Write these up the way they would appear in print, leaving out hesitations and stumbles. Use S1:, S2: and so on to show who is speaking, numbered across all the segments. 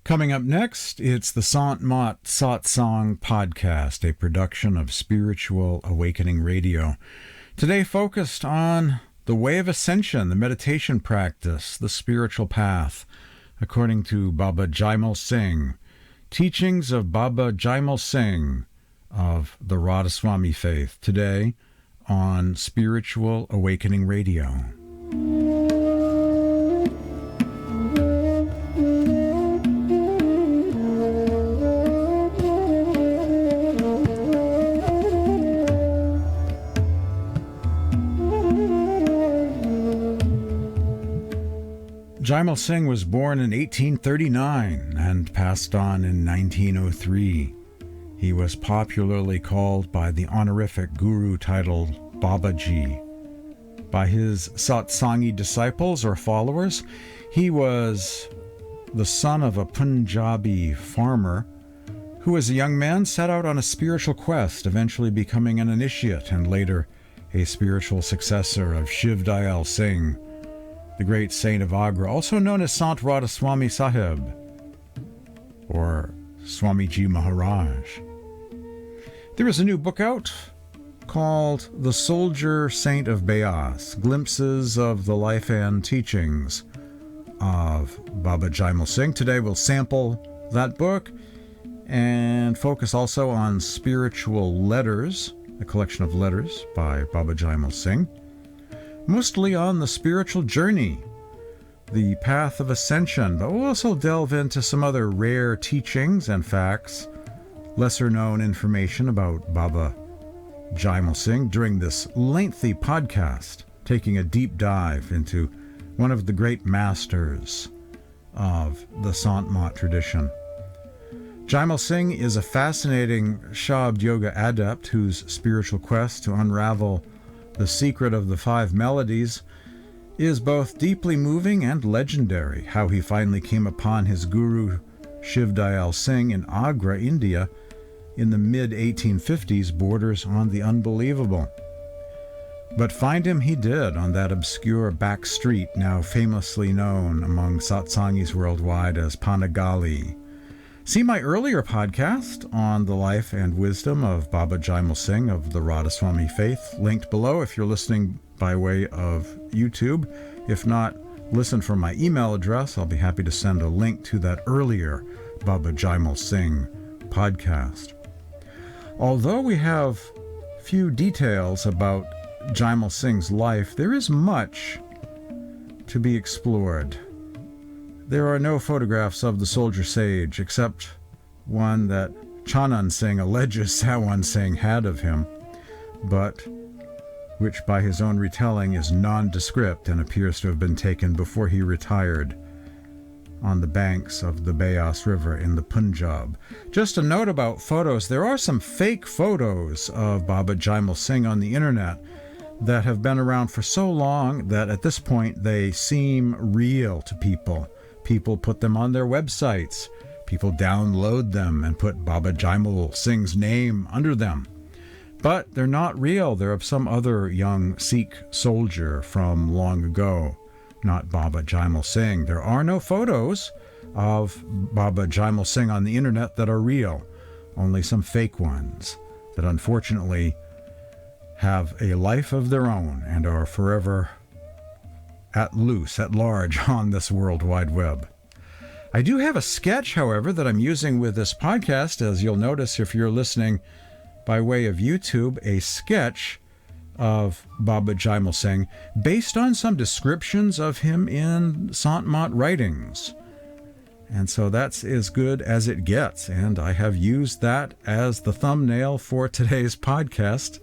S1: Coming up next, it's the Santmat Satsang podcast, a production of Spiritual Awakening Radio. Today focused on the way of ascension, the meditation practice, the spiritual path, according to Baba Jaimal Singh. Teachings of Baba Jaimal Singh of the Radhasoami faith, today on Spiritual Awakening Radio. Jaimal Singh was born in 1839 and passed on in 1903. He was popularly called by the honorific guru titled Babaji. By his Satsangi disciples or followers, he was the son of a Punjabi farmer who as a young man set out on a spiritual quest, eventually becoming an initiate and later a spiritual successor of Shabd Singh, the great saint of Agra, also known as Sant Radhasoami Sahib, or Swamiji Maharaj. There is a new book out called The Soldier Saint of Beas, Glimpses of the Life and Teachings of Baba Jaimal Singh. Today we'll sample that book and focus also on Spiritual Letters, a collection of letters by Baba Jaimal Singh, mostly on the spiritual journey, the path of ascension, but we'll also delve into some other rare teachings and facts, lesser-known information about Baba Jaimal Singh during this lengthy podcast, taking a deep dive into one of the great masters of the Santmat tradition. Jaimal Singh is a fascinating Shabd Yoga adept whose spiritual quest to unravel the secret of the five melodies is both deeply moving and legendary. How he finally came upon his guru Shabd Singh in Agra, India, in the mid-1850s borders on the unbelievable. But find him he did on that obscure back street now famously known among Satsangis worldwide as Panagali. See my earlier podcast on the life and wisdom of Baba Jaimal Singh of the Radhasoami faith, linked below if you're listening by way of YouTube. If not, listen from my email address. I'll be happy to send a link to that earlier Baba Jaimal Singh podcast. Although we have few details about Jaimal Singh's life, there is much to be explored. There are no photographs of the soldier sage, except one that Chanan Singh alleges Sawan Singh had of him, but which by his own retelling is nondescript and appears to have been taken before he retired on the banks of the Beas River in the Punjab. Just a note about photos, there are some fake photos of Baba Jaimal Singh on the internet that have been around for so long that at this point they seem real to people. People put them on their websites. People download them and put Baba Jaimal Singh's name under them. But they're not real. They're of some other young Sikh soldier from long ago, not Baba Jaimal Singh. There are no photos of Baba Jaimal Singh on the internet that are real, only some fake ones that unfortunately have a life of their own and are forever at large on this World Wide Web. I do have a sketch, however, that I'm using with this podcast, as you'll notice if you're listening by way of YouTube, a sketch of Baba Jaimal Singh based on some descriptions of him in Santmat writings. And so that's as good as it gets, and I have used that as the thumbnail for today's podcast.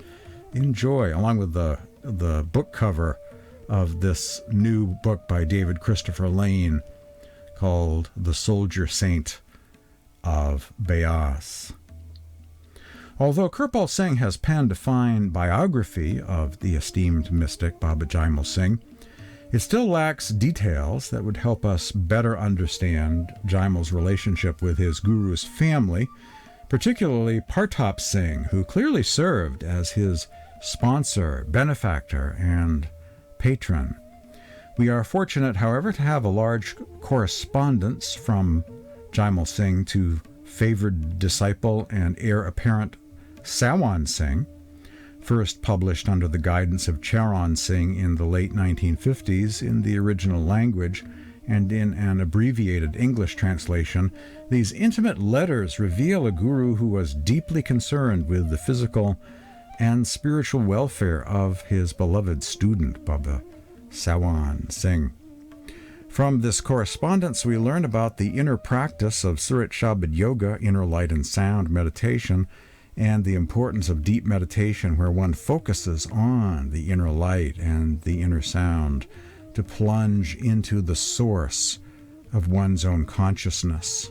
S1: Enjoy, along with the book cover of this new book by David Christopher Lane called The Soldier Saint of Beas. Although Kirpal Singh has penned a fine biography of the esteemed mystic Baba Jaimal Singh, it still lacks details that would help us better understand Jaimal's relationship with his guru's family, particularly Partap Singh, who clearly served as his sponsor, benefactor, and patron. We are fortunate, however, to have a large correspondence from Jaimal Singh to favored disciple and heir apparent Sawan Singh, first published under the guidance of Charan Singh in the late 1950s in the original language and in an abbreviated English translation. These intimate letters reveal a guru who was deeply concerned with the physical and spiritual welfare of his beloved student, Baba Sawan Singh. From this correspondence, we learn about the inner practice of Surat Shabd Yoga, inner light and sound meditation, and the importance of deep meditation where one focuses on the inner light and the inner sound to plunge into the source of one's own consciousness.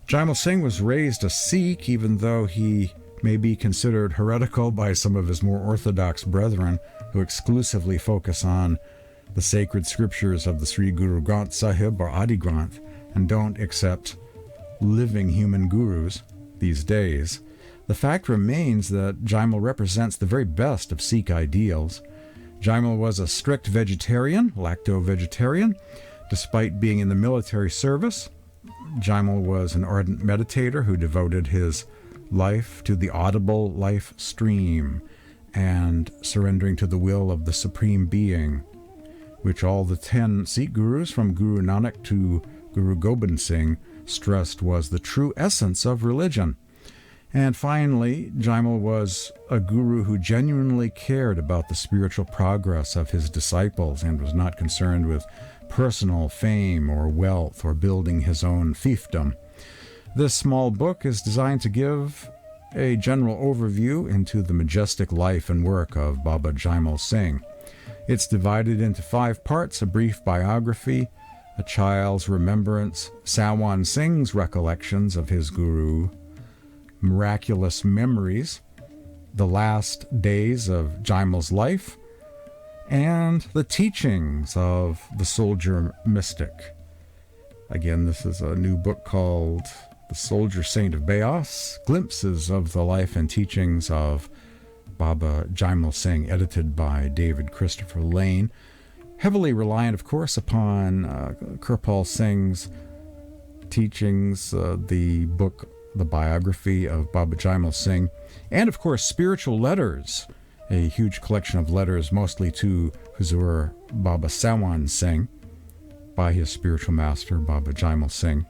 S1: Jaimal Singh was raised a Sikh, even though he may be considered heretical by some of his more orthodox brethren who exclusively focus on the sacred scriptures of the Sri Guru Granth Sahib or Adi Granth and don't accept living human gurus these days. The fact remains that Jaimal represents the very best of Sikh ideals. Jaimal was a strict vegetarian, lacto-vegetarian. Despite being in the military service, Jaimal was an ardent meditator who devoted his life to the audible life stream and surrendering to the will of the Supreme Being, which all the 10 Sikh gurus from Guru Nanak to Guru Gobind Singh stressed was the true essence of religion. And finally, Jaimal was a guru who genuinely cared about the spiritual progress of his disciples and was not concerned with personal fame or wealth or building his own fiefdom. This small book is designed to give a general overview into the majestic life and work of Baba Jaimal Singh. It's divided into 5 parts: a brief biography, a child's remembrance, Sawan Singh's recollections of his guru, miraculous memories, the last days of Jaimal's life, and the teachings of the soldier mystic. Again, this is a new book called The Soldier Saint of Beas, Glimpses of the Life and Teachings of Baba Jaimal Singh, edited by David Christopher Lane. Heavily reliant, of course, upon Kirpal Singh's teachings, the book, the biography of Baba Jaimal Singh, and of course spiritual letters, a huge collection of letters mostly to Huzur Baba Sawan Singh by his spiritual master Baba Jaimal Singh.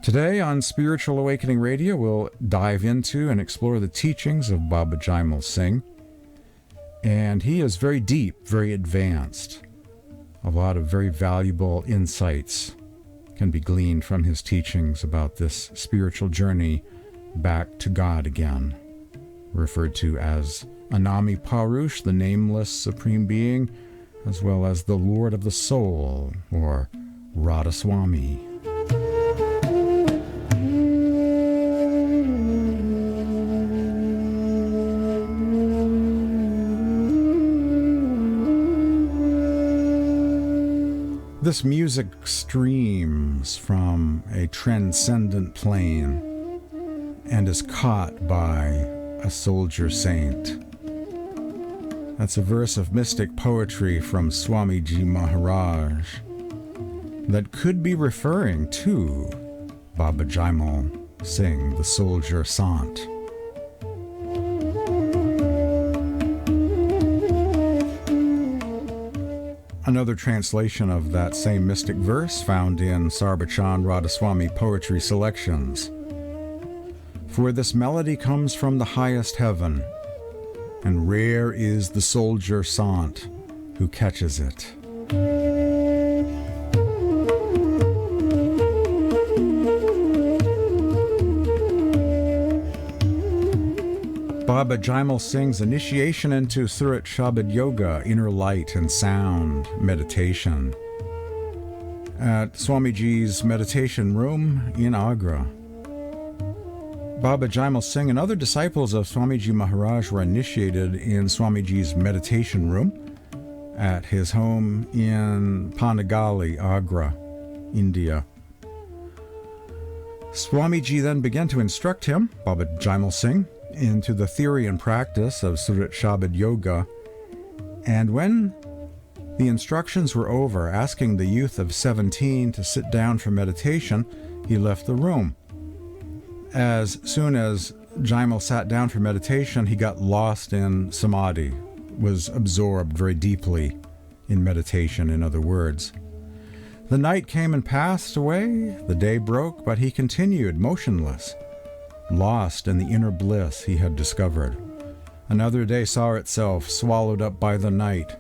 S1: Today on Spiritual Awakening Radio, we'll dive into and explore the teachings of Baba Jaimal Singh, and he is very deep, very advanced. A lot of very valuable insights can be gleaned from his teachings about this spiritual journey back to God again, referred to as Anami Parush, the nameless Supreme Being, as well as the Lord of the Soul, or Radhasoami. This music streams from a transcendent plane and is caught by a soldier saint. That's a verse of mystic poetry from Swamiji Maharaj that could be referring to Baba Jaimal Singh, the soldier Sant. Another translation of that same mystic verse found in Sarbachan Radhasoami Poetry Selections. For this melody comes from the highest heaven, and rare is the soldier Sant who catches it. Baba Jaimal Singh's initiation into Surat Shabd Yoga, inner light and sound meditation, at Swamiji's meditation room in Agra. Baba Jaimal Singh and other disciples of Swamiji Maharaj were initiated in Swamiji's meditation room at his home in Panagali, Agra, India. Swamiji then began to instruct him, Baba Jaimal Singh, into the theory and practice of Surat Shabd Yoga, and when the instructions were over, asking the youth of 17 to sit down for meditation, he left the room. As soon as Jaimal sat down for meditation, he got lost in samadhi, was absorbed very deeply in meditation, in other words. The night came and passed away, the day broke, but he continued motionless, lost in the inner bliss he had discovered. Another day saw itself swallowed up by the night,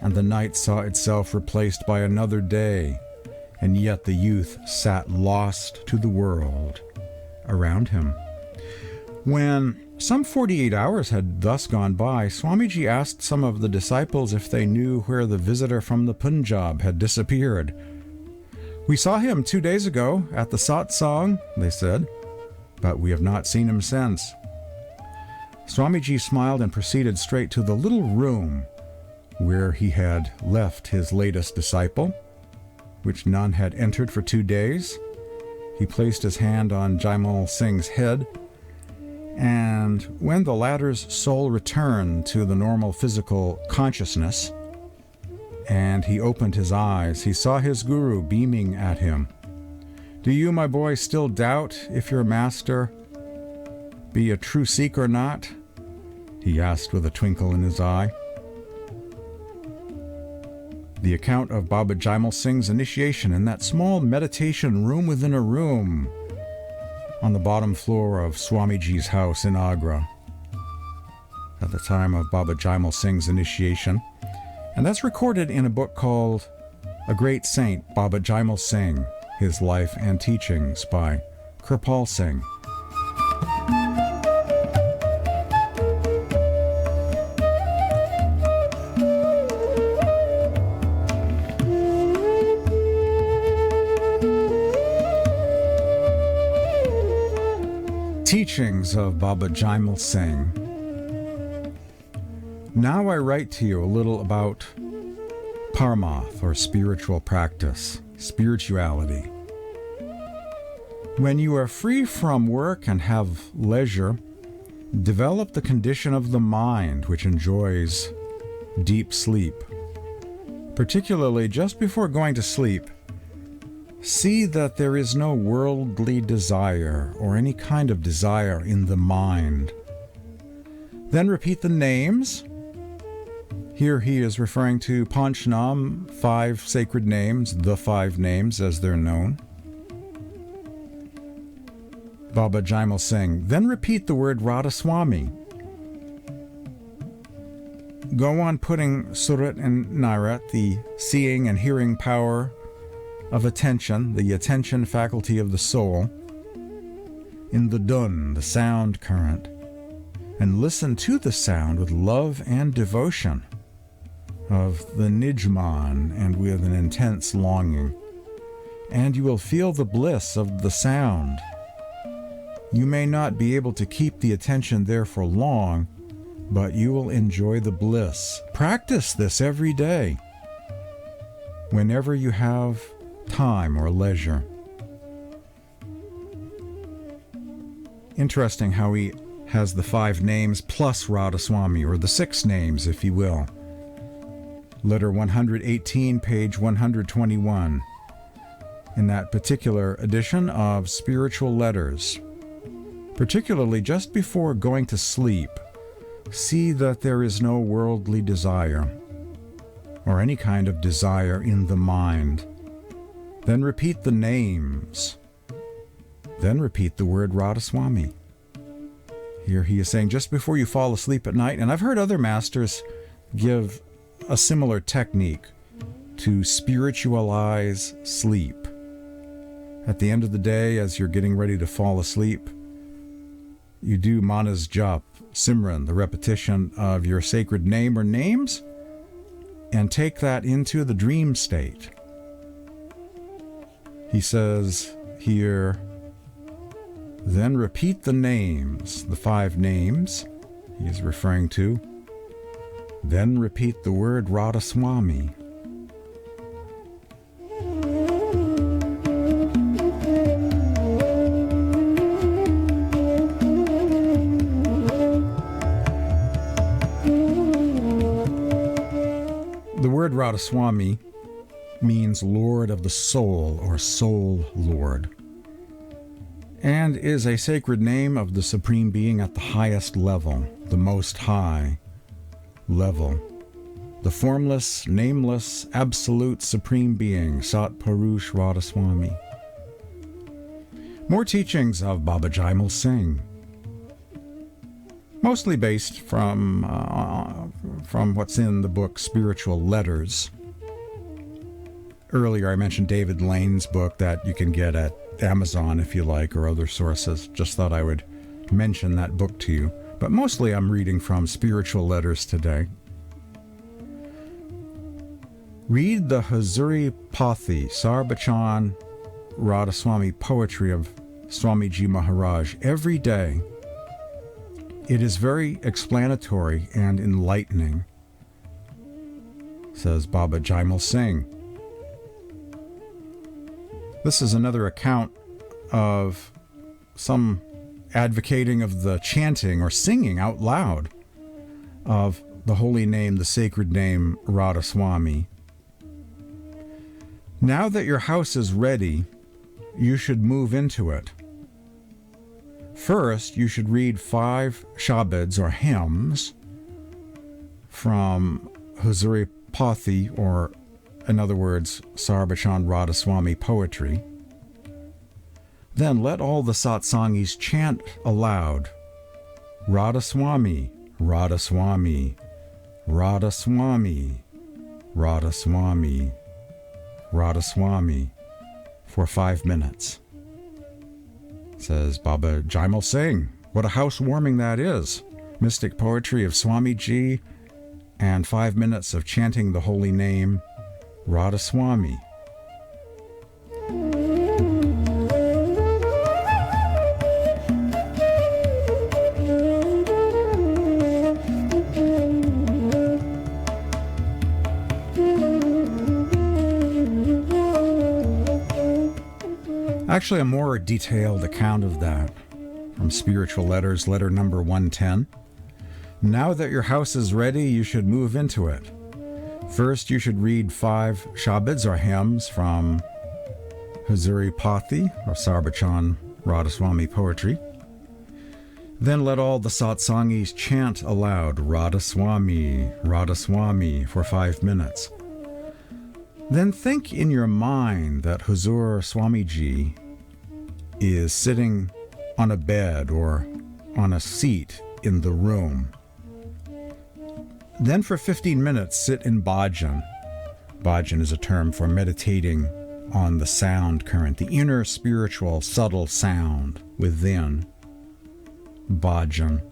S1: and the night saw itself replaced by another day, and yet the youth sat lost to the world around him. When some 48 hours had thus gone by, Swamiji asked some of the disciples if they knew where the visitor from the Punjab had disappeared. "We saw him 2 days ago at the Satsang," they said, "but we have not seen him since." Swamiji smiled and proceeded straight to the little room where he had left his latest disciple, which none had entered for 2 days. He placed his hand on Jaimal Singh's head, and when the latter's soul returned to the normal physical consciousness, and he opened his eyes, he saw his guru beaming at him. "Do you, my boy, still doubt if your master be a true Sikh or not?" he asked with a twinkle in his eye. The account of Baba Jaimal Singh's initiation in that small meditation room within a room on the bottom floor of Swamiji's house in Agra at the time of Baba Jaimal Singh's initiation. And that's recorded in a book called A Great Saint, Baba Jaimal Singh, His Life and Teachings by Kirpal Singh. Teachings of Baba Jaimal Singh. Now I write to you a little about paramath, or spiritual practice, spirituality. When you are free from work and have leisure, develop the condition of the mind which enjoys deep sleep. Particularly just before going to sleep, see that there is no worldly desire or any kind of desire in the mind. Then repeat the names. Here he is referring to Panchnam, 5 sacred names, the 5 names as they're known. Baba Jaimal Singh. Then repeat the word Radhasoami. Go on putting Surat and Nairat, the seeing and hearing power of attention, the attention faculty of the soul, in the Dhun, the sound current, and listen to the sound with love and devotion of the Nijman and with an intense longing, and you will feel the bliss of the sound. You may not be able to keep the attention there for long, but you will enjoy the bliss. Practice this every day, whenever you have time or leisure. Interesting how he has the 5 names plus Radhasoami, or the 6 names, if you will. Letter 118, page 121, in that particular edition of Spiritual Letters. Particularly just before going to sleep, see that there is no worldly desire, or any kind of desire in the mind. Then repeat the names. Then repeat the word Radhasoami. Here he is saying just before you fall asleep at night, and I've heard other masters give a similar technique to spiritualize sleep. At the end of the day, as you're getting ready to fall asleep, you do Manas Jap, Simran, the repetition of your sacred name or names, and take that into the dream state. He says here, then repeat the names, the 5 names he is referring to. Then repeat the word Radhasoami. The word Radhasoami means Lord of the Soul, or Soul Lord. and is a sacred name of the Supreme Being at the highest level, the Most High level. The formless, nameless, absolute Supreme Being, Sat Purush Radhasoami. More teachings of Baba Jaimal Singh, mostly based from what's in the book Spiritual Letters. Earlier I mentioned David Lane's book that you can get at Amazon if you like, or other sources. Just thought I would mention that book to you. But mostly I'm reading from Spiritual Letters today. Read the Hazuri Pathi, Sarbachan Radhasoami poetry of Swamiji Maharaj every day. It is very explanatory and enlightening, says Baba Jaimal Singh. This is another account of some advocating of the chanting or singing out loud of the holy name, the sacred name, Radhasoami. Now that your house is ready, you should move into it. First, you should read 5 shabads or hymns from Hazuri Pathi, or in other words, Sarbachan Radhasoami poetry. Then let all the satsangis chant aloud, Radhasoami, Radhasoami, Radhasoami, Radhasoami, Radhasoami, for 5 minutes. Says Baba Jaimal Singh. What a housewarming that is. Mystic poetry of Swamiji and 5 minutes of chanting the holy name, Radhasoami. Actually, a more detailed account of that from Spiritual Letters, letter number 110. Now that your house is ready, you should move into it. First, you should read 5 shabads or hymns from Hazuri Pathi, or Sarbachan Radhasoami poetry. Then let all the satsangis chant aloud, Radhasoami, Radhasoami, for 5 minutes. Then think in your mind that Huzur Swamiji is sitting on a bed or on a seat in the room. Then for 15 minutes sit in bhajan. Bhajan is a term for meditating on the sound current, the inner spiritual subtle sound within. Bhajan.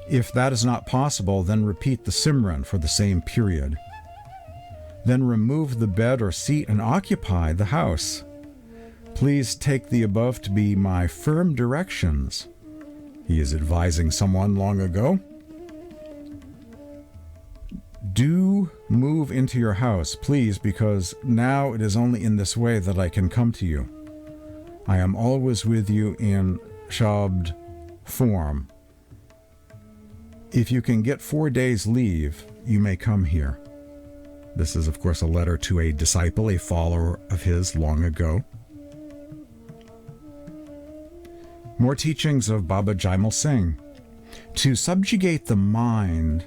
S1: If that is not possible, then repeat the Simran for the same period. Then remove the bed or seat and occupy the house. Please take the above to be my firm directions. He is advising someone long ago. Do move into your house, please, because now it is only in this way that I can come to you. I am always with you in Shabd form. If you can get 4 days leave, you may come here. This is, of course, a letter to a disciple, a follower of his long ago. More teachings of Baba Jaimal Singh. To subjugate the mind,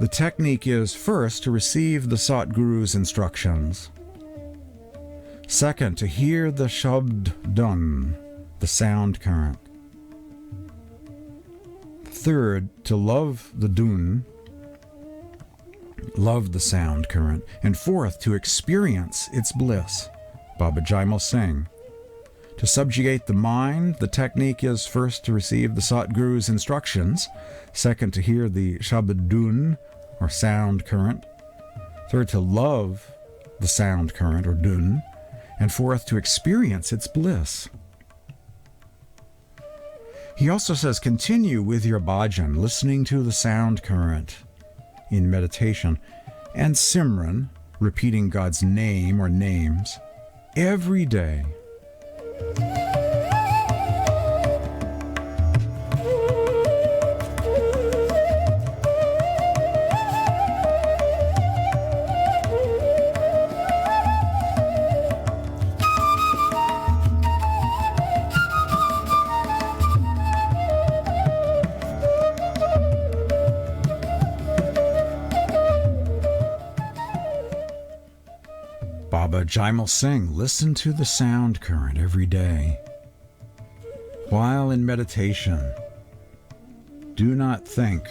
S1: the technique is first to receive the Satguru's instructions. Second, to hear the Shabd Dhun, the sound current. Third, to love the Dhun, love the sound current. And fourth, to experience its bliss. Baba Jaimal Singh. To subjugate the mind, the technique is first to receive the Satguru's instructions, second to hear the Shabd Dhun, or sound current, third to love the sound current, or Dhun, and fourth to experience its bliss. He also says continue with your bhajan, listening to the sound current in meditation, and Simran, repeating God's name or names, every day. Baba Jaimal Singh, listen to the sound current every day. While in meditation, do not think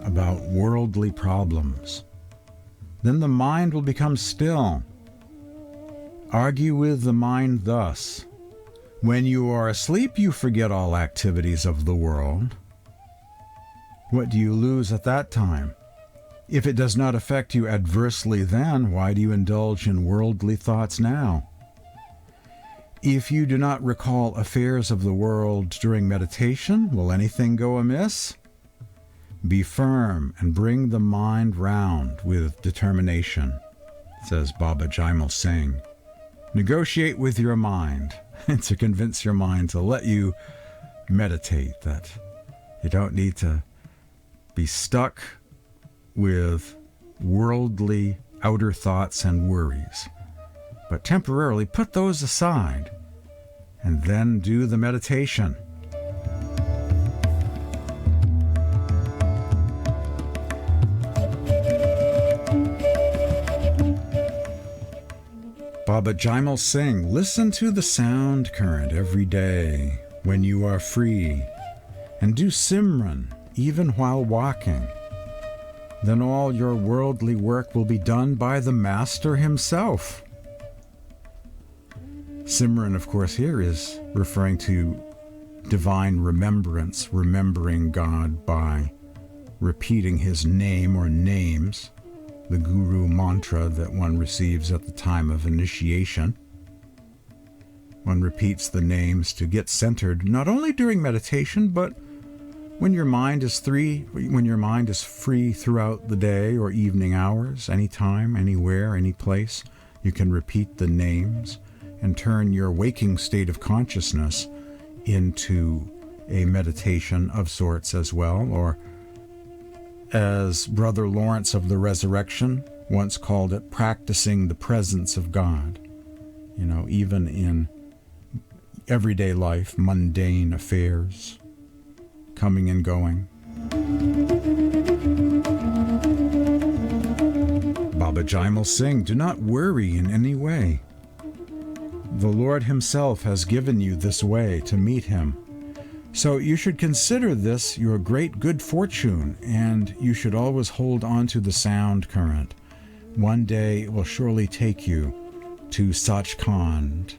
S1: about worldly problems. Then the mind will become still. Argue with the mind thus: when you are asleep, you forget all activities of the world. What do you lose at that time? If it does not affect you adversely then, why do you indulge in worldly thoughts now? If you do not recall affairs of the world during meditation, will anything go amiss? Be firm and bring the mind round with determination, says Baba Jaimal Singh. Negotiate with your mind to convince your mind to let you meditate, that you don't need to be stuck with worldly outer thoughts and worries, but temporarily put those aside and then do the meditation. Baba Jaimal Singh, listen to the sound current every day when you are free, and do Simran even while walking. Then all your worldly work will be done by the Master himself. Simran, of course, here is referring to divine remembrance, remembering God by repeating his name or names, the guru mantra that one receives at the time of initiation. One repeats the names to get centered, not only during meditation, but when your mind is free throughout the day or evening hours, anytime, anywhere, any place, you can repeat the names and turn your waking state of consciousness into a meditation of sorts as well, or as Brother Lawrence of the Resurrection once called it, practicing the presence of God. You know, even in everyday life, mundane affairs, coming and going. Baba Jaimal Singh, do not worry in any way. The Lord himself has given you this way to meet him. So you should consider this your great good fortune, and you should always hold on to the sound current. One day it will surely take you to Sach Khand.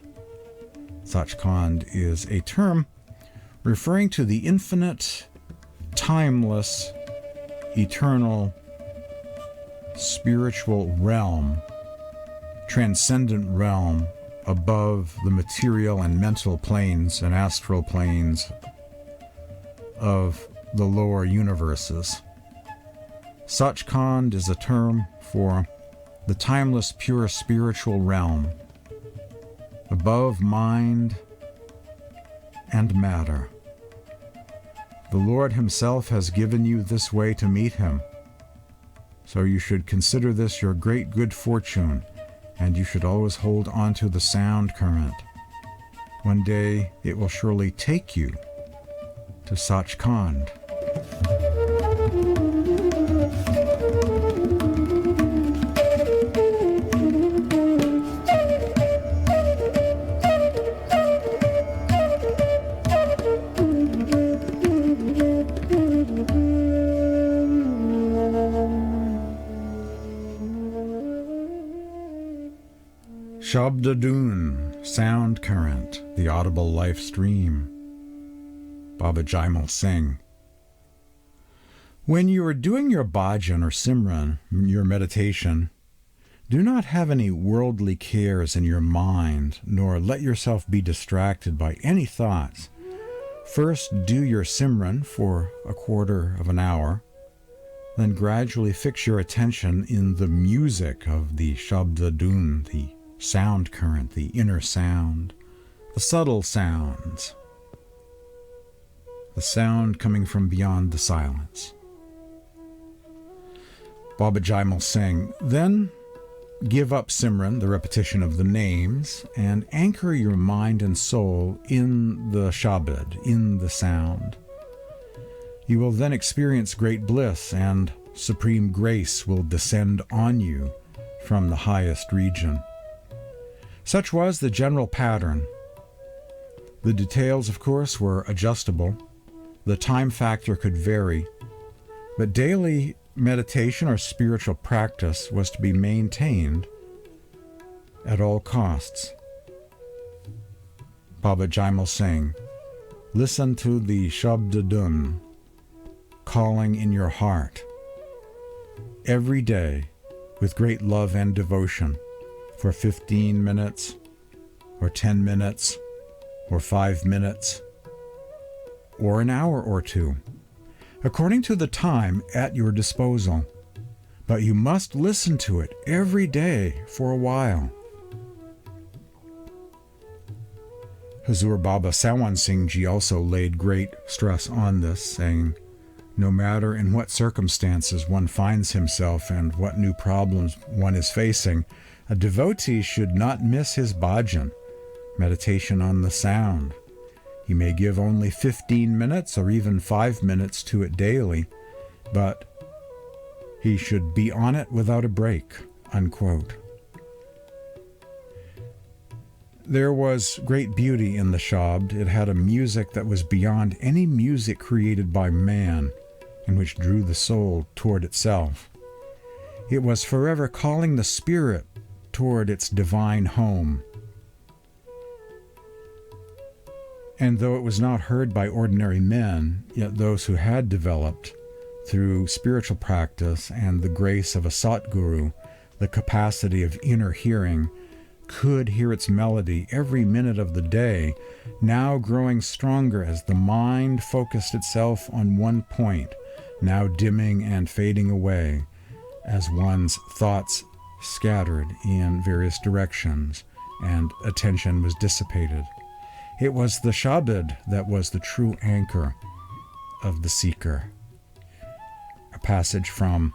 S1: Sach Khand is a term referring to the infinite, timeless, eternal, spiritual realm, transcendent realm above the material and mental planes and astral planes of the lower universes. Sach Khand is a term for the timeless, pure spiritual realm above mind and matter. The Lord himself has given you this way to meet him. So you should consider this your great good fortune, and you should always hold on to the sound current. One day it will surely take you to Sach Khand. Shabd Dhun, sound current, the audible life stream. Baba Jaimal Singh. When you are doing your bhajan or simran, your meditation, do not have any worldly cares in your mind, nor let yourself be distracted by any thoughts. First do your simran for a quarter of an hour, then gradually fix your attention in the music of the Shabd Dhun, the sound current, the inner sound, the subtle sounds, the sound coming from beyond the silence. Baba Jaimal Singh, then give up Simran, the repetition of the names, and anchor your mind and soul in the Shabd, in the sound. You will then experience great bliss, and supreme grace will descend on you from the highest region. Such was the general pattern. The details, of course, were adjustable. The time factor could vary, but daily meditation or spiritual practice was to be maintained at all costs. Baba Jaimal Singh, listen to the Shabd Dhun, calling in your heart, every day with great love and devotion for 15 minutes or 10 minutes or 5 minutes or an hour or two, according to the time at your disposal. But you must listen to it every day for a while. Hazur Baba Sawan Singh Ji also laid great stress on this, saying, no matter in what circumstances one finds himself and what new problems one is facing, a devotee should not miss his bhajan, meditation on the sound. He may give only 15 minutes or even 5 minutes to it daily, but he should be on it without a break, unquote. There was great beauty in the Shabd. It had a music that was beyond any music created by man, and which drew the soul toward itself. It was forever calling the spirit toward its divine home. And though it was not heard by ordinary men, yet those who had developed, through spiritual practice and the grace of a Satguru, the capacity of inner hearing, could hear its melody every minute of the day, now growing stronger as the mind focused itself on one point, now dimming and fading away as one's thoughts scattered in various directions and attention was dissipated. It was the Shabd that was the true anchor of the seeker. A passage from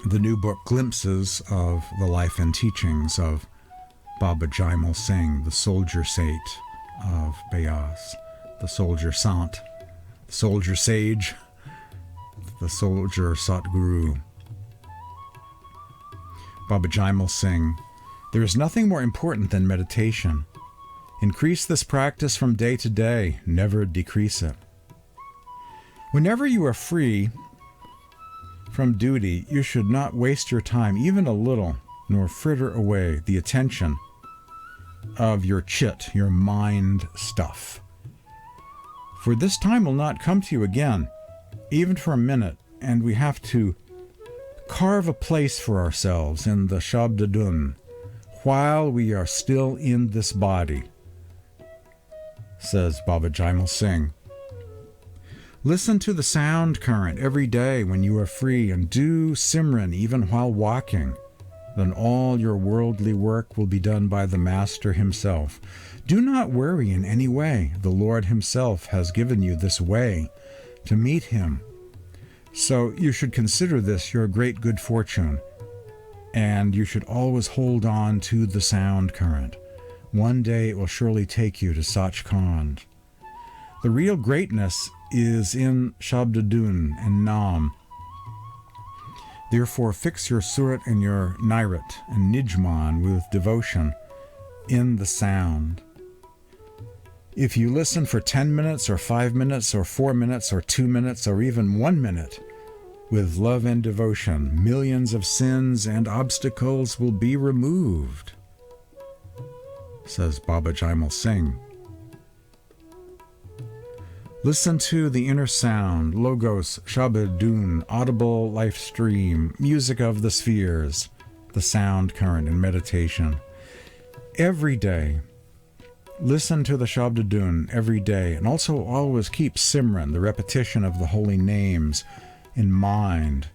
S1: the new book Glimpses of the Life and Teachings of Baba Jaimal Singh, the soldier sate of Beas, the soldier Sant, the soldier sage, the soldier Satguru. Baba Jaimal Singh, there is nothing more important than meditation. Increase this practice from day to day, never decrease it. Whenever you are free from duty, you should not waste your time even a little, nor fritter away the attention of your chit, your mind stuff. For this time will not come to you again, even for a minute, and we have to carve a place for ourselves in the Shabd Dhun while we are still in this body, says Baba Jaimal Singh. Listen to the sound current every day when you are free, and do Simran even while walking. Then all your worldly work will be done by the Master himself. Do not worry in any way. The Lord himself has given you this way to meet him. So you should consider this your great good fortune, and you should always hold on to the sound current. One day it will surely take you to Sach Khand. The real greatness is in Shabd Dhun and Nam. Therefore fix your surat and your nairat and nijman with devotion in the sound. If you listen for 10 minutes or 5 minutes or 4 minutes or 2 minutes or even 1 minute with love and devotion, millions of sins and obstacles will be removed, says Baba Jaimal Singh. Listen to the inner sound, logos, Shabd Dhun, audible life stream, music of the spheres, the sound current in meditation. Every day, listen to the Shabd Dhun every day, and also always keep Simran, the repetition of the holy names, in mind.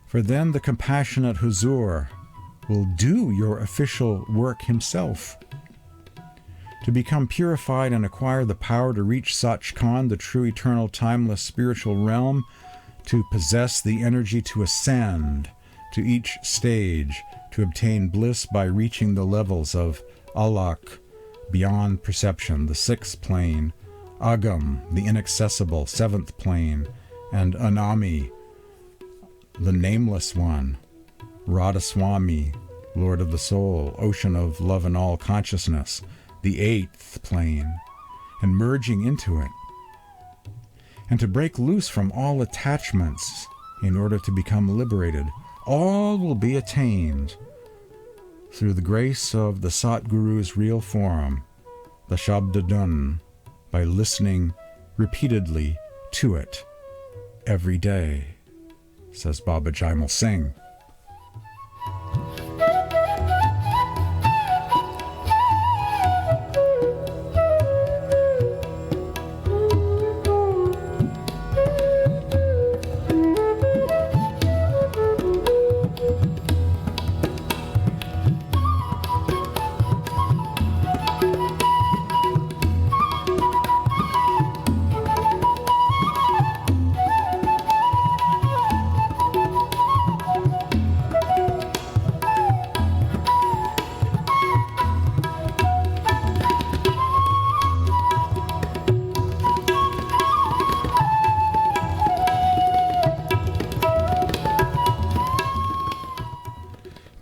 S1: For then the compassionate Huzur will do your official work himself. To become purified and acquire the power to reach Sach Khand, the true eternal timeless spiritual realm, to possess the energy to ascend to each stage, to obtain bliss by reaching the levels of Alak, beyond perception, the 6th plane, Agam, the inaccessible 7th plane, and Anami, the nameless one, Radhasoami, Lord of the soul, ocean of love and all consciousness, the eighth plane, and merging into it, and to break loose from all attachments in order to become liberated. All will be attained through the grace of the Sat Guru's real form, the Shabd Dhun, by listening repeatedly to it every day, says Baba Jaimal Singh.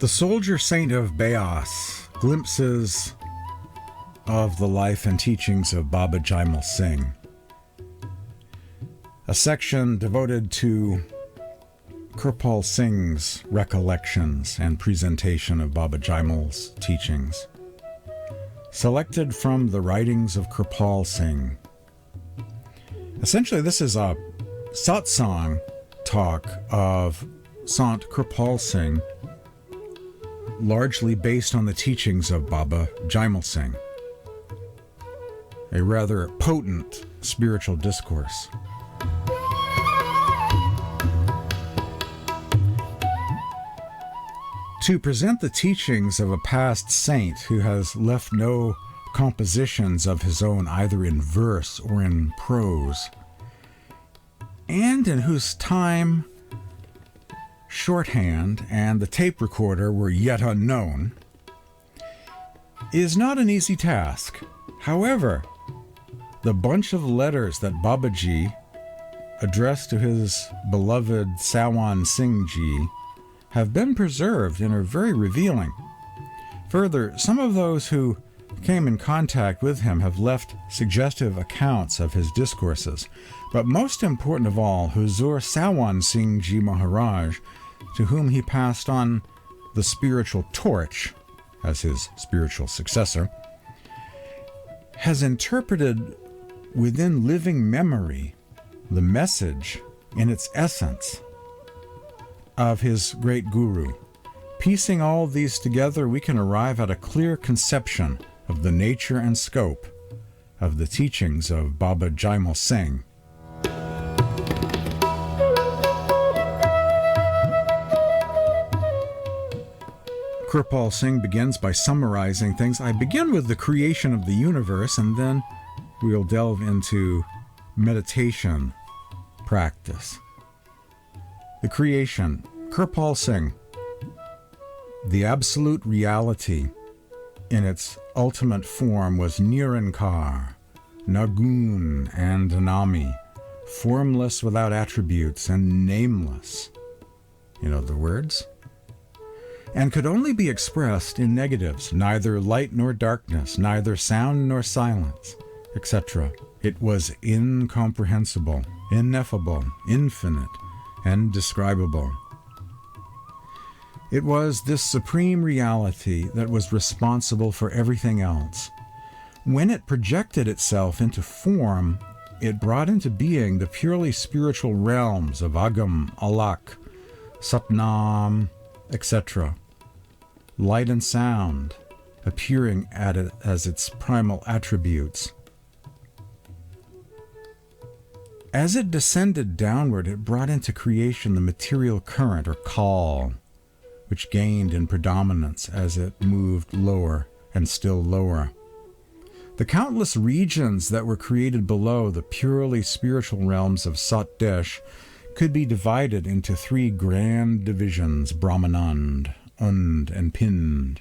S1: The Soldier Saint of Beas, glimpses of the life and teachings of Baba Jaimal Singh. A section devoted to Kirpal Singh's recollections and presentation of Baba Jaimal's teachings. Selected from the writings of Kirpal Singh. Essentially, this is a satsang talk of Sant Kirpal Singh, largely based on the teachings of Baba Jaimal Singh. A rather potent spiritual discourse. To present the teachings of a past saint who has left no compositions of his own, either in verse or in prose, and in whose time shorthand and the tape recorder were yet unknown, is not an easy task. However, the bunch of letters that Babaji addressed to his beloved Sawan Singh Ji have been preserved and are very revealing. Further, some of those who came in contact with him have left suggestive accounts of his discourses, but most important of all, Huzur Sawan Singh Ji Maharaj, to whom he passed on the spiritual torch as his spiritual successor, has interpreted within living memory the message in its essence of his great guru. Piecing all these together, we can arrive at a clear conception of the nature and scope of the teachings of Baba Jaimal Singh. Kirpal Singh begins by summarizing things. I begin with the creation of the universe, and then we'll delve into meditation practice. The creation. Kirpal Singh. The absolute reality in its ultimate form was Nirankar, Nagun and Anami, formless without attributes and nameless. You know the words? And could only be expressed in negatives, neither light nor darkness, neither sound nor silence, etc. It was incomprehensible, ineffable, infinite, and indescribable. It was this supreme reality that was responsible for everything else. When it projected itself into form, it brought into being the purely spiritual realms of Agam, Alak, Satnam, etc. Light and sound appearing at it as its primal attributes. As it descended downward, it brought into creation the material current, or call, which gained in predominance as it moved lower and still lower. The countless regions that were created below the purely spiritual realms of Sat Desh could be divided into three grand divisions: Brahmanand, Und, and Pind,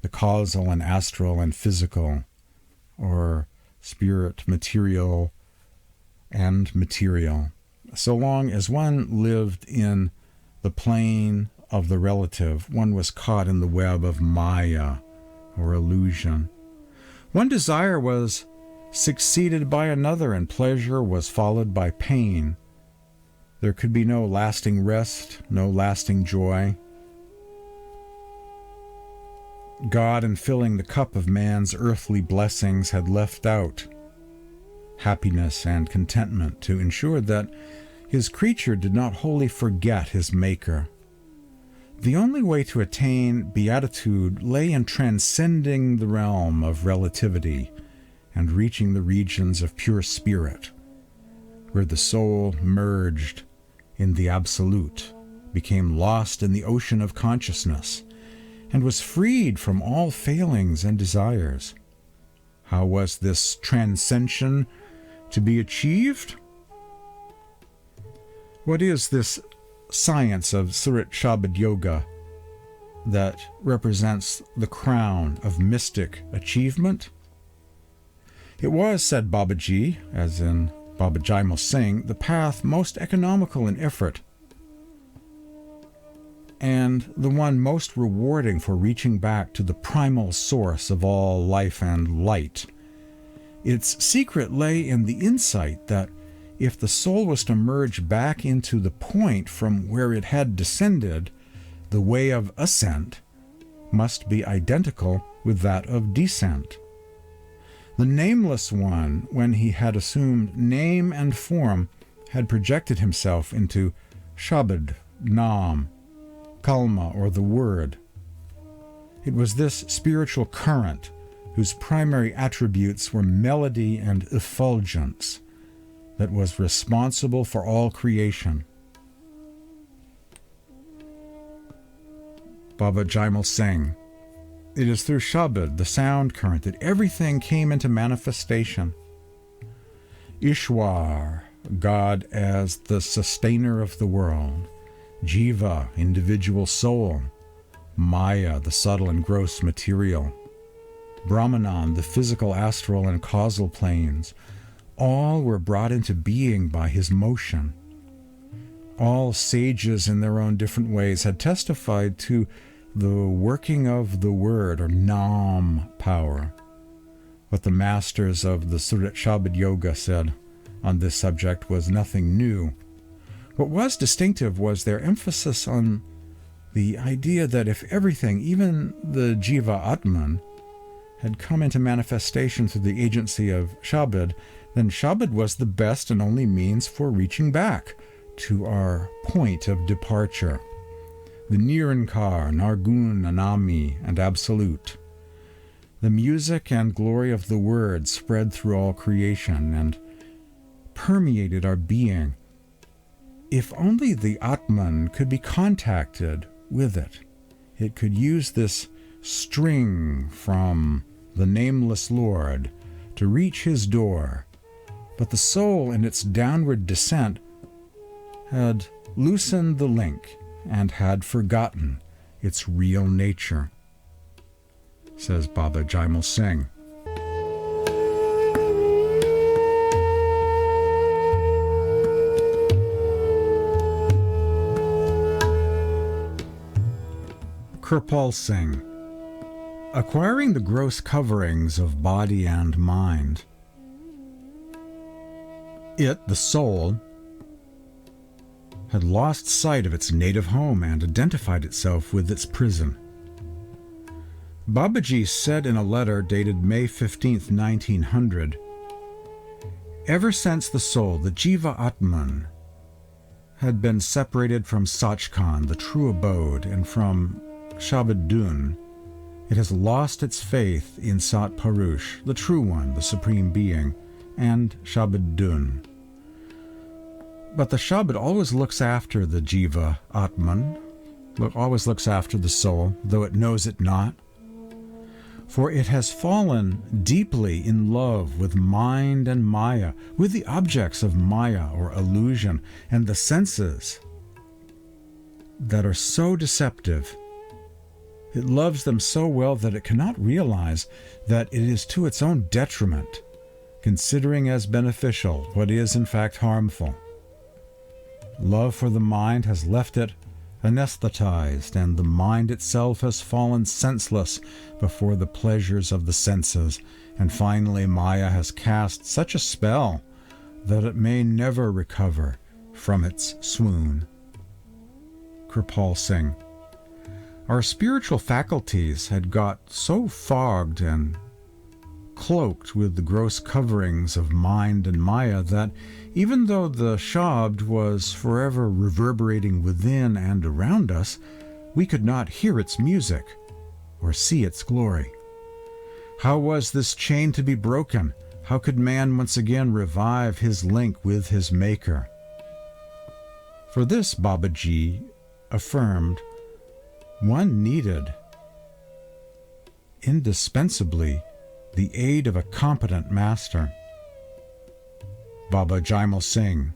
S1: the causal and astral and physical, or spirit, material, and material. So long as one lived in the plane of the relative, one was caught in the web of Maya, or illusion. One desire was succeeded by another, and pleasure was followed by pain. There could be no lasting rest, no lasting joy. God, in filling the cup of man's earthly blessings, had left out happiness and contentment to ensure that his creature did not wholly forget his Maker. The only way to attain beatitude lay in transcending the realm of relativity and reaching the regions of pure spirit, where the soul merged in the Absolute, became lost in the ocean of consciousness, and was freed from all failings and desires. How was this transcension to be achieved? What is this science of Surat Shabd Yoga that represents the crown of mystic achievement? It was, said Babaji, as in Baba Jaimal Singh, the path most economical in effort and the one most rewarding for reaching back to the primal source of all life and light. Its secret lay in the insight that if the soul was to merge back into the point from where it had descended, the way of ascent must be identical with that of descent. The Nameless One, when he had assumed name and form, had projected himself into Shabd, Nam, Kalma, or the Word. It was this spiritual current whose primary attributes were melody and effulgence that was responsible for all creation. Baba Jaimal Singh. It is through Shabd, the sound current, that everything came into manifestation. Ishwar, God as the sustainer of the world. Jiva, individual soul. Maya, the subtle and gross material. Brahmanan, the physical, astral, and causal planes. All were brought into being by his motion. All sages in their own different ways had testified to the working of the word, or Nam power. What the masters of the Surat Shabd Yoga said on this subject was nothing new. What was distinctive was their emphasis on the idea that if everything, even the Jiva Atman, had come into manifestation through the agency of Shabd, then Shabd was the best and only means for reaching back to our point of departure. The Nirankar, Nargun, Anami, and Absolute. The music and glory of the Word spread through all creation and permeated our being. If only the Atman could be contacted with it, it could use this string from the Nameless Lord to reach his door, but the soul in its downward descent had loosened the link and had forgotten its real nature, says Baba Jaimal Singh. Kirpal Singh. Acquiring the gross coverings of body and mind. It, the soul, had lost sight of its native home and identified itself with its prison. Babaji said in a letter dated May 15, 1900, "Ever since the soul, the Jiva Atman, had been separated from Sach Khand, the true abode, and from Shabd Dhun, it has lost its faith in Sat Purush, the true one, the supreme being, and Shabd Dhun. But the Shabd always looks after the Jiva Atman, always looks after the soul, though it knows it not. For it has fallen deeply in love with mind and Maya, with the objects of Maya or illusion, and the senses that are so deceptive. It loves them so well that it cannot realize that it is to its own detriment, considering as beneficial what is in fact harmful. Love for the mind has left it anesthetized, and the mind itself has fallen senseless before the pleasures of the senses, and finally Maya has cast such a spell that it may never recover from its swoon. Kirpal Singh. Our spiritual faculties had got so fogged and cloaked with the gross coverings of mind and Maya that even though the Shabd was forever reverberating within and around us, we could not hear its music or see its glory. How was this chain to be broken? How could man once again revive his link with his Maker? For this, Babaji affirmed, one needed indispensably the aid of a competent master. Baba Jaimal Singh.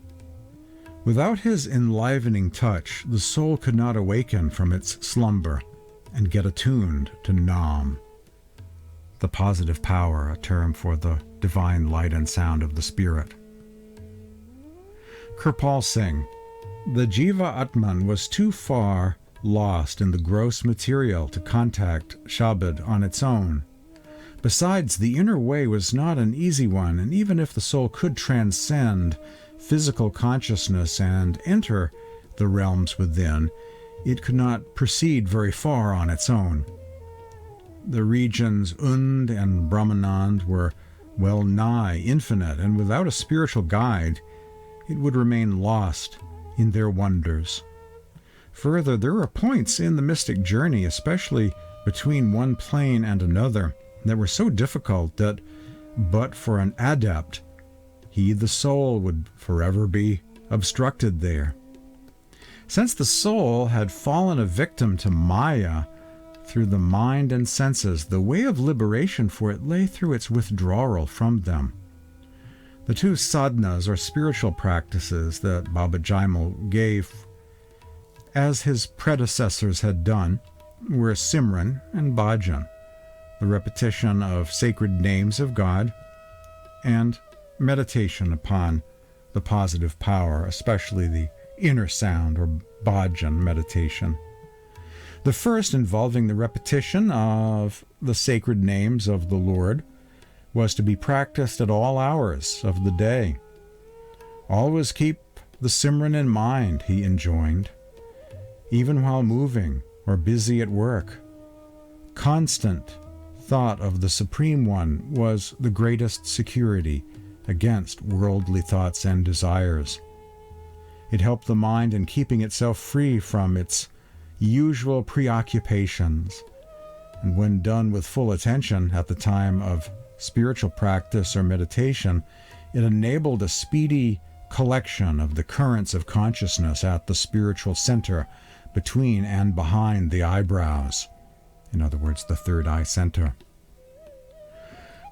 S1: Without his enlivening touch, the soul could not awaken from its slumber and get attuned to Nam, the positive power, a term for the divine light and sound of the spirit. Kirpal Singh. The Jiva Atman was too far lost in the gross material to contact Shabd on its own. Besides, the inner way was not an easy one, and even if the soul could transcend physical consciousness and enter the realms within, it could not proceed very far on its own. The regions Und and Brahmanand were well nigh infinite, and without a spiritual guide, it would remain lost in their wonders. Further, there are points in the mystic journey, especially between one plane and another, that were so difficult that, but for an adept, he, the soul, would forever be obstructed there. Since the soul had fallen a victim to Maya through the mind and senses, the way of liberation for it lay through its withdrawal from them. The two sadhanas, or spiritual practices, that Baba Jaimal gave, as his predecessors had done, were Simran and Bhajan, the repetition of sacred names of God, and meditation upon the positive power, especially the inner sound or bhajan meditation. The first, involving the repetition of the sacred names of the Lord, was to be practiced at all hours of the day. Always keep the Simran in mind, he enjoined, even while moving or busy at work. Constant thought of the Supreme One was the greatest security against worldly thoughts and desires. It helped the mind in keeping itself free from its usual preoccupations, and when done with full attention at the time of spiritual practice or meditation, it enabled a speedy collection of the currents of consciousness at the spiritual center between and behind the eyebrows. In other words, the third eye center.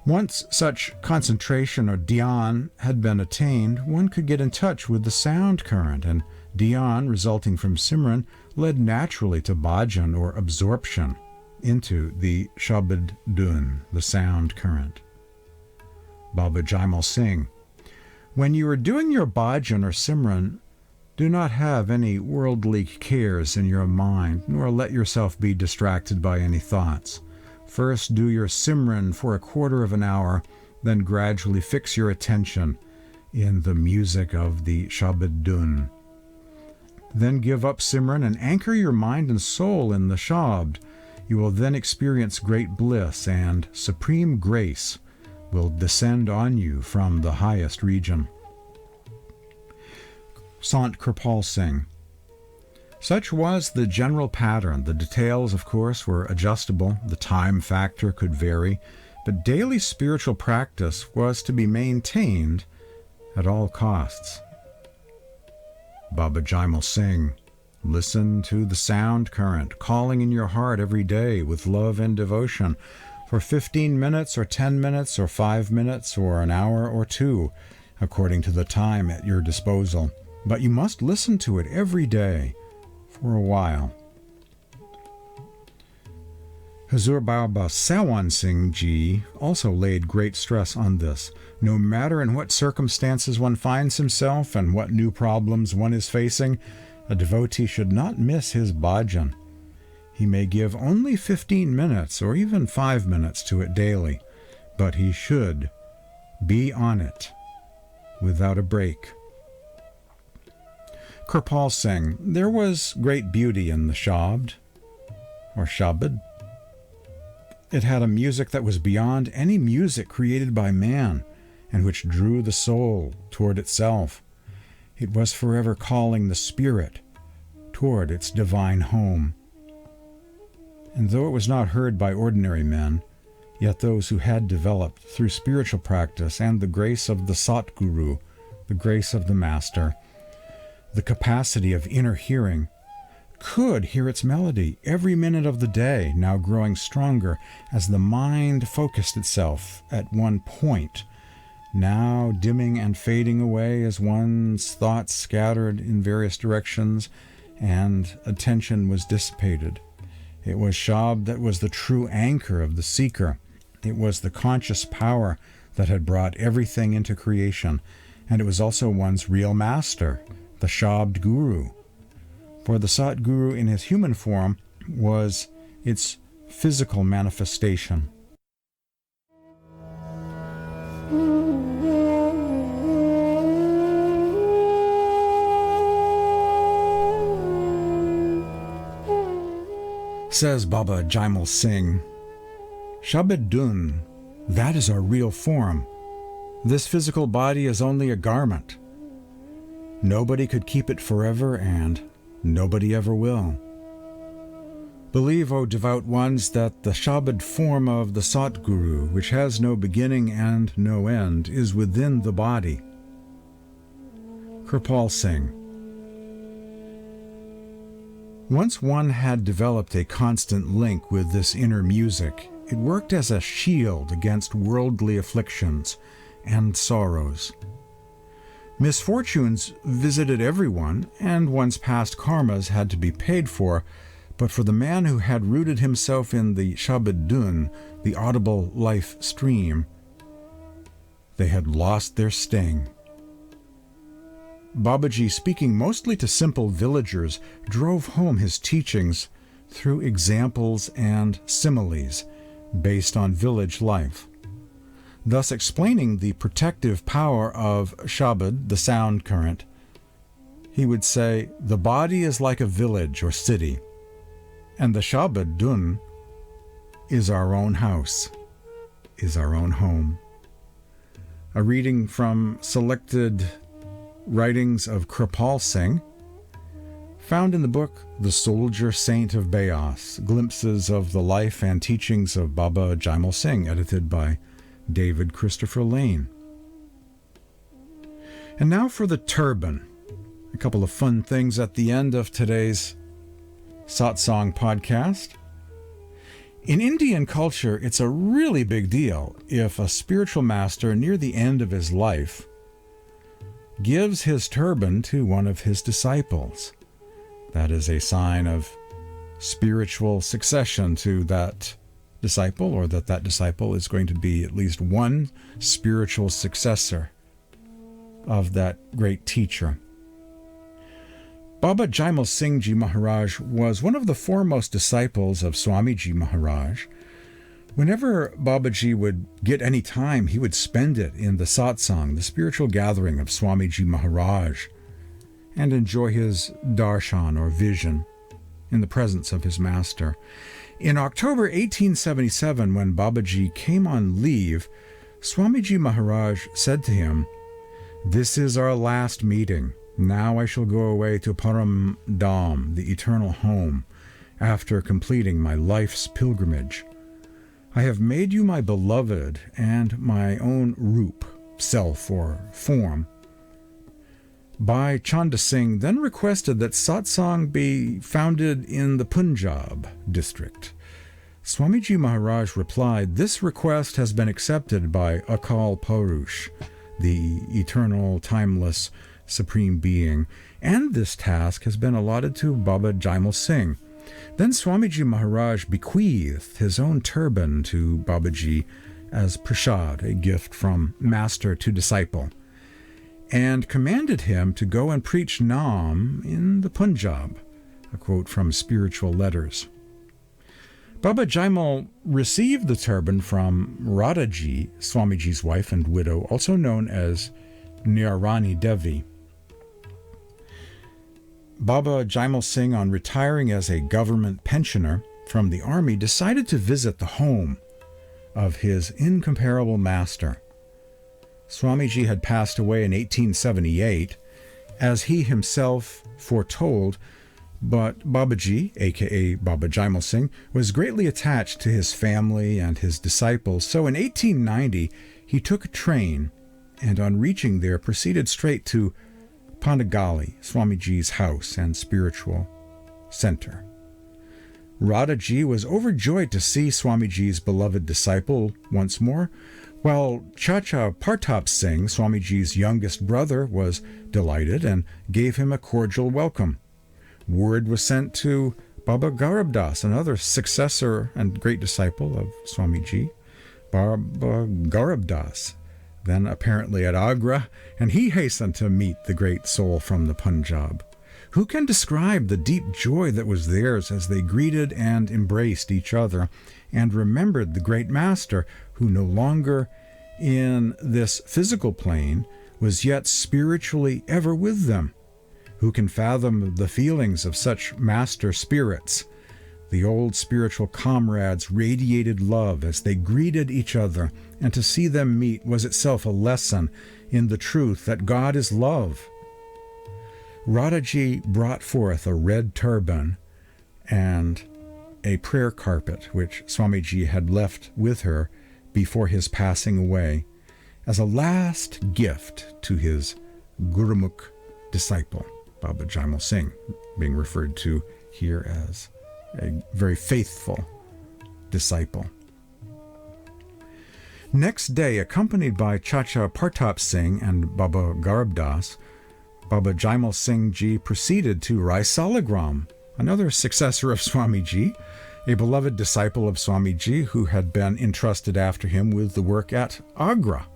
S1: Once such concentration or dhyan had been attained, one could get in touch with the sound current, and dhyan, resulting from Simran, led naturally to bhajan or absorption into the Shabd Dhun, the sound current. Baba Jaimal Singh. When you are doing your bhajan or Simran, do not have any worldly cares in your mind, nor let yourself be distracted by any thoughts. First do your Simran for a quarter of an hour, then gradually fix your attention in the music of the Shabd Dhun. Then give up Simran and anchor your mind and soul in the Shabd. You will then experience great bliss, and supreme grace will descend on you from the highest region. Sant Kirpal Singh. Such was the general pattern. The details, of course, were adjustable. The time factor could vary, but daily spiritual practice was to be maintained at all costs. Baba Jaimal Singh. Listen to the sound current, calling in your heart every day with love and devotion for 15 minutes or 10 minutes or 5 minutes or an hour or two, according to the time at your disposal. But you must listen to it every day for a while. Hazur Baba Sawan Singh Ji also laid great stress on this. No matter in what circumstances one finds himself and what new problems one is facing, A devotee should not miss his bhajan. He may give only 15 minutes or even 5 minutes to it daily, but he should be on it without a break. Kirpal Singh, there was great beauty in the Shabd, or Shabd. It had a music that was beyond any music created by man, and which drew the soul toward itself. It was forever calling the spirit toward its divine home. And though it was not heard by ordinary men, yet those who had developed through spiritual practice and the grace of the Satguru, the grace of the Master, the capacity of inner hearing, could hear its melody every minute of the day, now growing stronger as the mind focused itself at one point, now dimming and fading away as one's thoughts scattered in various directions and attention was dissipated. It was Shabd that was the true anchor of the seeker. It was the conscious power that had brought everything into creation, and it was also one's real master, the Shabd Guru. For the Satguru in his human form was its physical manifestation. Says Baba Jaimal Singh, Shabd Dhun, that is our real form. This physical body is only a garment. Nobody could keep it forever, and nobody ever will. Believe, O devout ones, that the Shabd form of the Satguru, which has no beginning and no end, is within the body. Kirpal Singh. Once one had developed a constant link with this inner music, it worked as a shield against worldly afflictions and sorrows. Misfortunes visited everyone, and one's past karmas had to be paid for, but for the man who had rooted himself in the Shabd Dhun, the audible life stream, they had lost their sting. Babaji, speaking mostly to simple villagers, drove home his teachings through examples and similes based on village life, thus explaining the protective power of Shabd, the sound current. He would say, the body is like a village or city, and the Shabd Dhun is our own house, is our own home. A reading from selected writings of Kirpal Singh, found in the book The Soldier Saint of Beas, Glimpses of the Life and Teachings of Baba Jaimal Singh, edited by David Christopher Lane. And now for the turban. A couple of fun things at the end of today's Satsang podcast. In Indian culture, it's a really big deal if a spiritual master near the end of his life gives his turban to one of his disciples. That is a sign of spiritual succession to that disciple, or that disciple is going to be at least one spiritual successor of that great teacher. Baba Jaimal Singh Ji Maharaj was one of the foremost disciples of Swamiji Maharaj. Whenever Babaji would get any time, he would spend it in the satsang, the spiritual gathering of Swamiji Maharaj, and enjoy his darshan or vision in the presence of his master. In October 1877, when Babaji came on leave, Swamiji Maharaj said to him, "This is our last meeting. Now I shall go away to Param Dham, the eternal home, after completing my life's pilgrimage. I have made you my beloved and my own roop, self or form." Bhai Chanda Singh then requested that satsang be founded in the Punjab district. Swamiji Maharaj replied, "This request has been accepted by Akal Purush, the eternal, timeless, supreme being, and this task has been allotted to Baba Jaimal Singh." Then Swamiji Maharaj bequeathed his own turban to Babaji as prasad, a gift from master to disciple. and commanded him to go and preach Nam in the Punjab, a quote from Spiritual Letters. Baba Jaimal received the turban from Radhaji, Swamiji's wife and widow, also known as Nirani Devi. Baba Jaimal Singh, on retiring as a government pensioner from the army, decided to visit the home of his incomparable master. Swamiji had passed away in 1878, as he himself foretold, but Babaji, aka Baba Jaimal Singh, was greatly attached to his family and his disciples, so in 1890 he took a train and on reaching there proceeded straight to Panagali, Swamiji's house and spiritual center. Radhaji was overjoyed to see Swamiji's beloved disciple once more, while Chacha Partap Singh, Swamiji's youngest brother, was delighted and gave him a cordial welcome. Word was sent to Baba Garab Das, another successor and great disciple of Swamiji, Baba Garab Das, then apparently at Agra, and he hastened to meet the great soul from the Punjab. Who can describe the deep joy that was theirs as they greeted and embraced each other and remembered the great master, who no longer in this physical plane was yet spiritually ever with them? Who can fathom the feelings of such master spirits? The old spiritual comrades radiated love as they greeted each other, and to see them meet was itself a lesson in the truth that God is love. Radhaji brought forth a red turban and a prayer carpet, which Swamiji had left with her before his passing away, as a last gift to his Gurumukh disciple, Baba Jaimal Singh, being referred to here as a very faithful disciple. Next day, accompanied by Chacha Partap Singh and Baba Garab Das, Baba Jaimal Singh Ji proceeded to Raisalagram, another successor of Swamiji, a beloved disciple of Swamiji who had been entrusted after him with the work at Agra,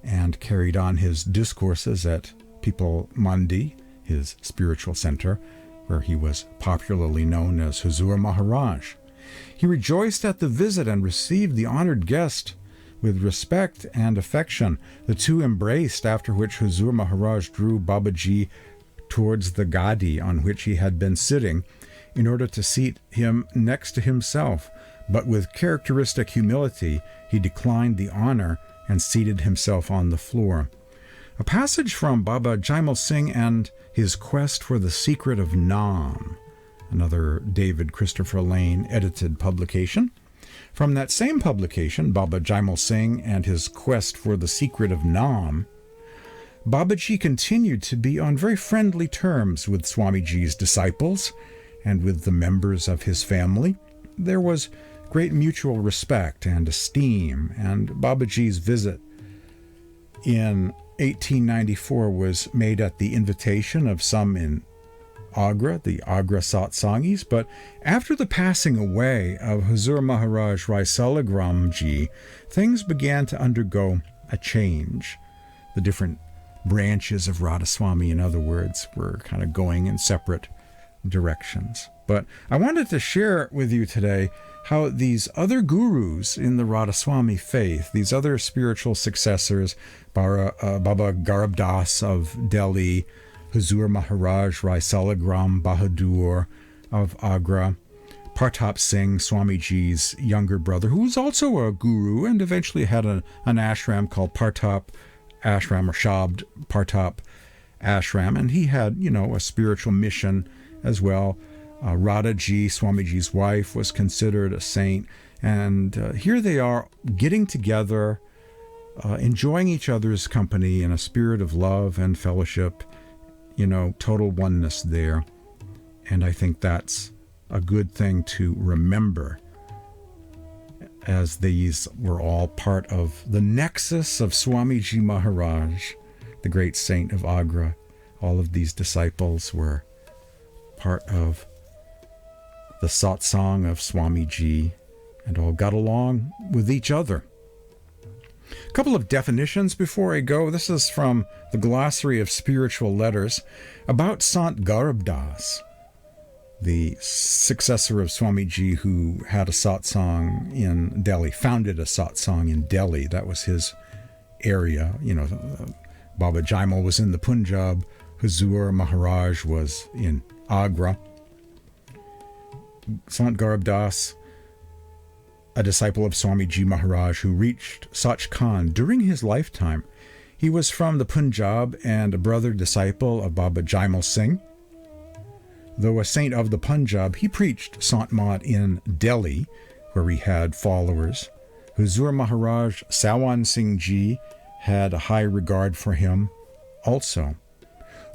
S1: and carried on his discourses at Pipal Mandi, his spiritual center, where he was popularly known as Huzur Maharaj. He rejoiced at the visit and received the honored guest with respect and affection. The two embraced, after which Huzur Maharaj drew Babaji towards the gadi on which he had been sitting in order to seat him next to himself, but with characteristic humility he declined the honor and seated himself on the floor. A passage from Baba Jaimal Singh and his Quest for the Secret of Nam, another David Christopher Lane edited publication. From that same publication, Baba Jaimal Singh and his Quest for the Secret of Nam, Babaji continued to be on very friendly terms with Swamiji's disciples and with the members of his family. There was great mutual respect and esteem, and Babaji's visit in 1894 was made at the invitation of some in Agra, the Agra Satsangis, but after the passing away of Huzur Maharaj Raisalagram Ji, things began to undergo a change. The different branches of Radhasoami, in other words, were kind of going in separate directions. But I wanted to share with you today how these other gurus in the Radhasoami faith, these other spiritual successors, Baba Garab Das of Delhi, Huzur Maharaj Raisalagram Bahadur of Agra, Partap Singh, Swamiji's younger brother, who was also a guru and eventually had an ashram called Partap Ashram or Shabd Partap Ashram, and he had, a spiritual mission as well. Radhaji, Swamiji's wife, was considered a saint, and here they are getting together, enjoying each other's company in a spirit of love and fellowship, total oneness there. And I think that's a good thing to remember, as these were all part of the nexus of Swamiji Maharaj, the great saint of Agra. All of these disciples were part of the satsang of Swamiji and all got along with each other. A couple of definitions before I go. This is from the Glossary of Spiritual Letters about Sant Das, the successor of Swamiji, who had a satsang in Delhi, founded a satsang in Delhi. That was his area. Baba Jaimal was in the Punjab. Huzur Maharaj was in Agra. Sant Das, a disciple of Swamiji Maharaj who reached Sach Khand during his lifetime. He was from the Punjab and a brother disciple of Baba Jaimal Singh. Though a saint of the Punjab, he preached santmat in Delhi, where he had followers. Huzur Maharaj Sawan Singh Ji had a high regard for him also.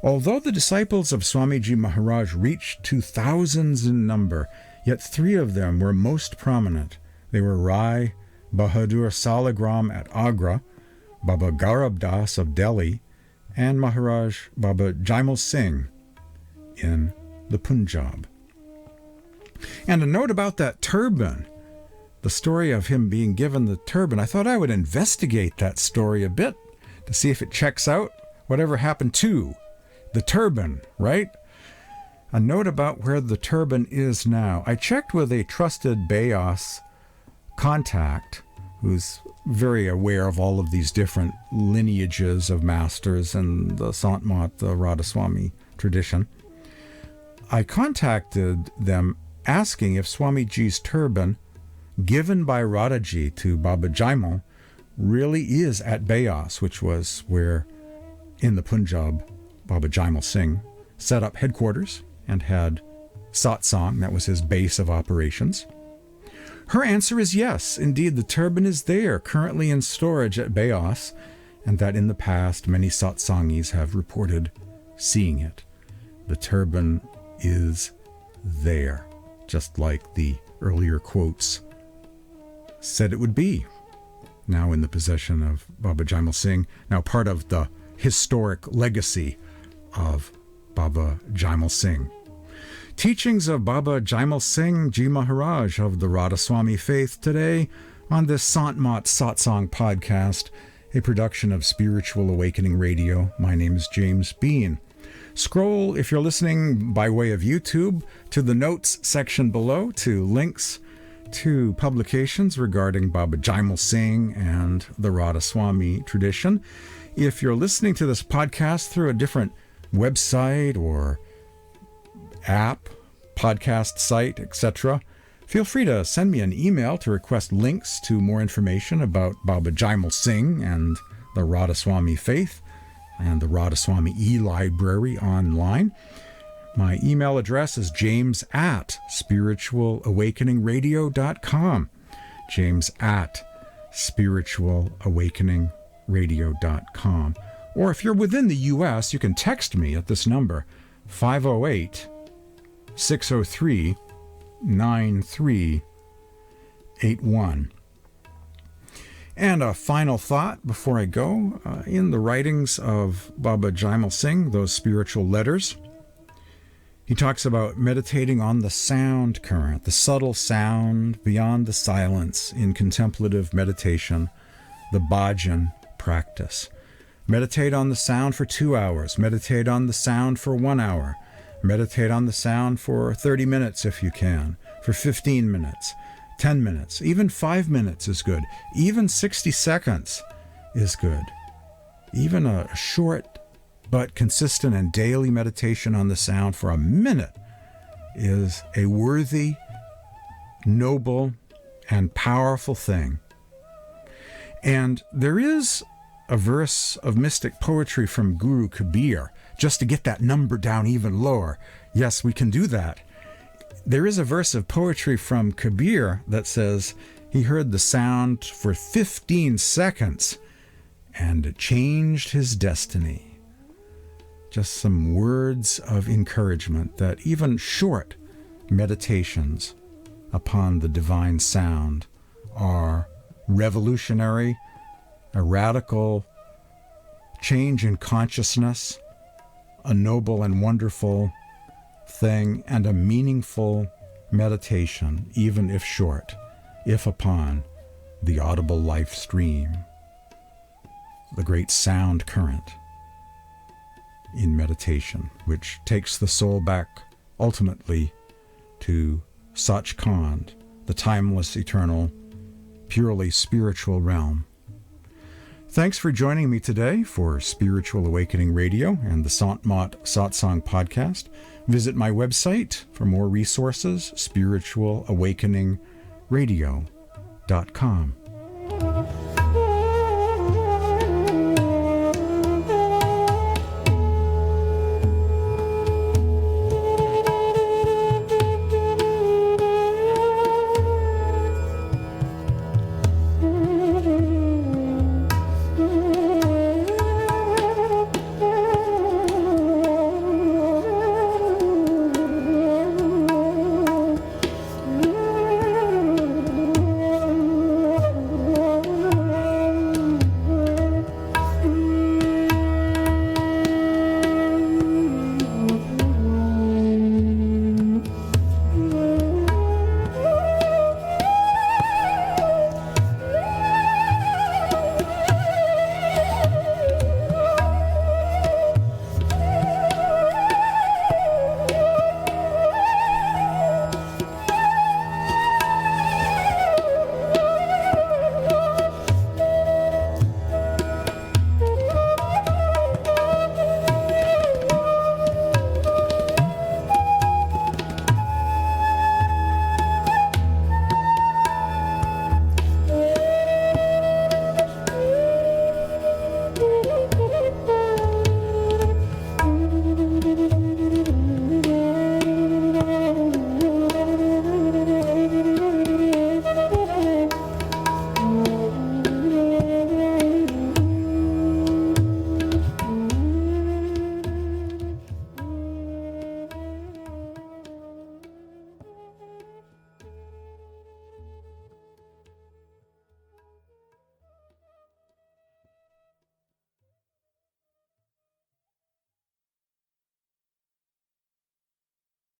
S1: Although the disciples of Swamiji Maharaj reached to thousands in number, yet 3 of them were most prominent. They were Rai Bahadur Salagram at Agra, Baba Gaurab Das of Delhi, and Maharaj Baba Jaimal Singh in the Punjab. And a note about that turban, the story of him being given the turban. I thought I would investigate that story a bit to see if it checks out. Whatever happened to the turban, right? A note about where the turban is now. I checked with a trusted Beas contact who's very aware of all of these different lineages of masters and the Santmat, the Radhasoami tradition. I contacted them asking if Swamiji's turban given by Radhaji to Baba Jaimal really is at Beas, which was where in the Punjab Baba Jaimal Singh set up headquarters and had satsang. That was his base of operations. Her answer is yes, indeed the turban is there, currently in storage at Beas, and that in the past many satsangis have reported seeing it. The turban is there, just like the earlier quotes said it would be. Now in the possession of Baba Jaimal Singh, now part of the historic legacy of Baba Jaimal Singh. Teachings of Baba Jaimal Singh Ji Maharaj of the Radhasoami faith today on this Santmat Satsang podcast, a production of Spiritual Awakening Radio. My name is James Bean. Scroll, if you're listening by way of YouTube, to the notes section below to links to publications regarding Baba Jaimal Singh and the Radhasoami tradition. If you're listening to this podcast through a different website or app, podcast site, etc., feel free to send me an email to request links to more information about Baba Jaimal Singh and the Radhasoami faith and the Radhasoami e-library online. My email address is james@spiritualawakeningradio.com. james@spiritualawakeningradio.com. Or if you're within the U.S., you can text me at this number, 508-603-9381. And a final thought before I go. In the writings of Baba Jaimal Singh, those spiritual letters, he talks about meditating on the sound current, the subtle sound beyond the silence in contemplative meditation, the bhajan practice. Meditate on the sound for 2 hours. Meditate on the sound for 1 hour. Meditate on the sound for 30 minutes if you can, for 15 minutes, 10 minutes, even 5 minutes is good. Even 60 seconds is good. Even a short but consistent and daily meditation on the sound for a minute is a worthy, noble, and powerful thing. And there is a verse of mystic poetry from Guru Kabir, just to get that number down even lower. Yes, we can do that. There is a verse of poetry from Kabir that says he heard the sound for 15 seconds and it changed his destiny. Just some words of encouragement that even short meditations upon the divine sound are revolutionary, a radical change in consciousness, a noble and wonderful thing, and a meaningful meditation, even if short, if upon the audible life stream. the great sound current in meditation, which takes the soul back ultimately to Sach Khand, the timeless, eternal, purely spiritual realm. Thanks for joining me today for Spiritual Awakening Radio and the Santmat Satsang podcast. Visit my website for more resources, spiritualawakeningradio.com.